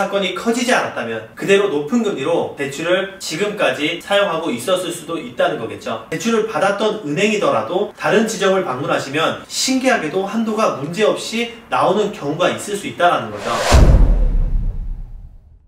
사건이 커지지 않았다면 그대로 높은 금리로 대출을 지금까지 사용하고 있었을 수도 있다는 거겠죠. 대출을 받았던 은행이더라도 다른 지점을 방문하시면 신기하게도 한도가 문제없이 나오는 경우가 있을 수 있다는 거죠.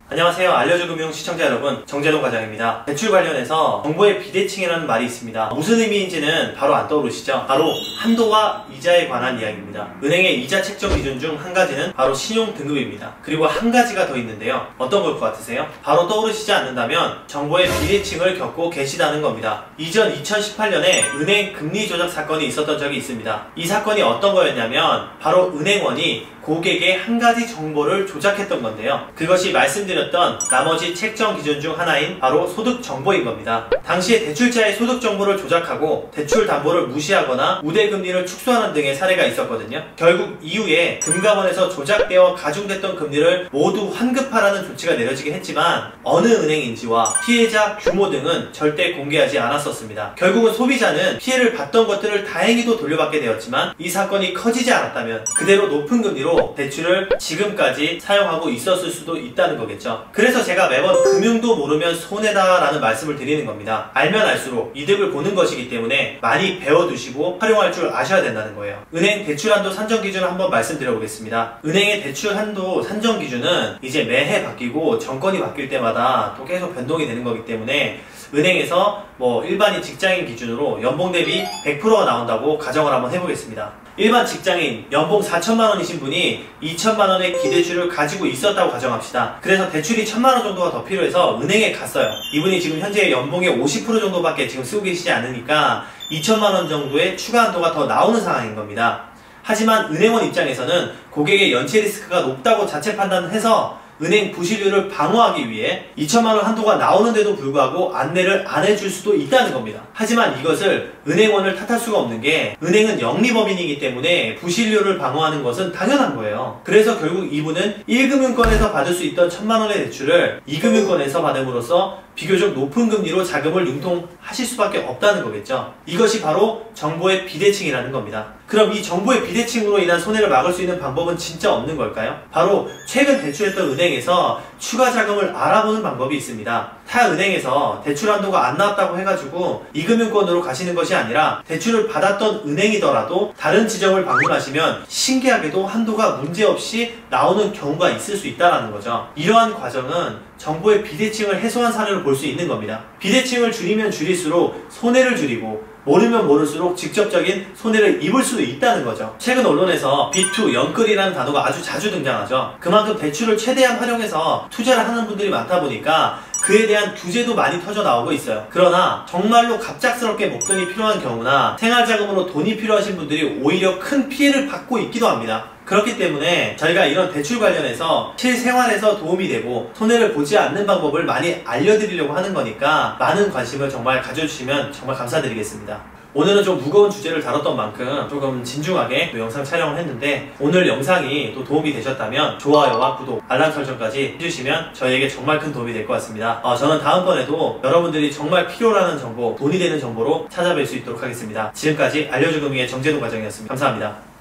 안녕하세요. 알려줘 금융 시청자 여러분, 정재동 과장입니다. 대출 관련해서 정보의 비대칭이라는 말이 있습니다. 무슨 의미인지는 바로 안 떠오르시죠? 바로 한도와 이자에 관한 이야기입니다. 은행의 이자 책정 기준 중 한 가지는 바로 신용 등급입니다. 그리고 한 가지가 더 있는데요. 어떤 걸 것 같으세요? 바로 떠오르시지 않는다면 정보의 비대칭을 겪고 계시다는 겁니다. 이전 2018년에 은행 금리 조작 사건이 있었던 적이 있습니다. 이 사건이 어떤 거였냐면 바로 은행원이 고객의 한 가지 정보를 조작했던 건데요. 그것이 말씀드렸던 나머지 책정 기준 중 하나인 바로 소득 정보인 겁니다. 당시에 대출자의 소득 정보를 조작하고 대출 담보를 무시하거나 우대금리를 축소하는 등의 사례가 있었거든요. 결국 이후에 금감원에서 조작되어 가중됐던 금리를 모두 환급하라는 조치가 내려지긴 했지만 어느 은행인지와 피해자 규모 등은 절대 공개하지 않았었습니다. 결국은 소비자는 피해를 봤던 것들을 다행히도 돌려받게 되었지만 이 사건이 커지지 않았다면 그대로 높은 금리로 대출을 지금까지 사용하고 있었을 수도 있다는 거겠죠. 그래서 제가 매번 금융도 모르면 손해다 라는 말씀을 드리는 겁니다. 알면 알수록 이득을 보는 것이기 때문에 많이 배워두시고 활용할 줄 아셔야 된다는 거예요. 은행 대출한도 산정 기준을 한번 말씀드려 보겠습니다. 은행의 대출한도 산정 기준은 이제 매해 바뀌고 정권이 바뀔 때마다 또 계속 변동이 되는 거기 때문에 은행에서 일반인 직장인 기준으로 연봉 대비 100%가 나온다고 가정을 한번 해보겠습니다. 일반 직장인 연봉 4천만 원이신 분이 2천만 원의 기대출을 가지고 있었다고 가정합시다. 그래서 대출이 1,000만 원 정도가 더 필요해서 은행에 갔어요. 이분이 지금 현재 연봉의 50% 정도밖에 지금 쓰고 계시지 않으니까 2천만 원 정도의 추가 한도가 더 나오는 상황인 겁니다. 하지만 은행원 입장에서는 고객의 연체 리스크가 높다고 자체 판단해서 은행 부실률을 방어하기 위해 2천만 원 한도가 나오는데도 불구하고 안내를 안 해줄 수도 있다는 겁니다. 하지만 이것을 은행원을 탓할 수가 없는 게 은행은 영리법인이기 때문에 부실률을 방어하는 것은 당연한 거예요. 그래서 결국 이분은 1금융권에서 받을 수 있던 1,000만 원의 대출을 2금융권에서 받음으로써 비교적 높은 금리로 자금을 융통하실 수밖에 없다는 거겠죠. 이것이 바로 정보의 비대칭이라는 겁니다. 그럼 이 정보의 비대칭으로 인한 손해를 막을 수 있는 방법은 진짜 없는 걸까요? 바로 최근 대출했던 은행에서 추가 자금을 알아보는 방법이 있습니다. 타 은행에서 대출 한도가 안 나왔다고 해가지고 2금융권으로 가시는 것이 아니라 대출을 받았던 은행이더라도 다른 지점을 방문하시면 신기하게도 한도가 문제없이 나오는 경우가 있을 수 있다는 거죠. 이러한 과정은 정보의 비대칭을 해소한 사례로 볼 수 있는 겁니다. 비대칭을 줄이면 줄일수록 손해를 줄이고 모르면 모를수록 직접적인 손해를 입을 수도 있다는 거죠. 최근 언론에서 B2, 영끌이라는 단어가 아주 자주 등장하죠. 그만큼 대출을 최대한 활용해서 투자를 하는 분들이 많다 보니까 그에 대한 규제도 많이 터져 나오고 있어요. 그러나 정말로 갑작스럽게 목돈이 필요한 경우나 생활자금으로 돈이 필요하신 분들이 오히려 큰 피해를 받고 있기도 합니다. 그렇기 때문에 저희가 이런 대출 관련해서 실생활에서 도움이 되고 손해를 보지 않는 방법을 많이 알려드리려고 하는 거니까 많은 관심을 정말 가져주시면 정말 감사드리겠습니다. 오늘은 좀 무거운 주제를 다뤘던 만큼 조금 진중하게 또 영상 촬영을 했는데 오늘 영상이 또 도움이 되셨다면 좋아요와 구독, 알람 설정까지 해주시면 저희에게 정말 큰 도움이 될 것 같습니다. 저는 다음번에도 여러분들이 정말 필요로 하는 정보, 돈이 되는 정보로 찾아뵐 수 있도록 하겠습니다. 지금까지 알려줘 금융의 정재동 과장이었습니다. 감사합니다.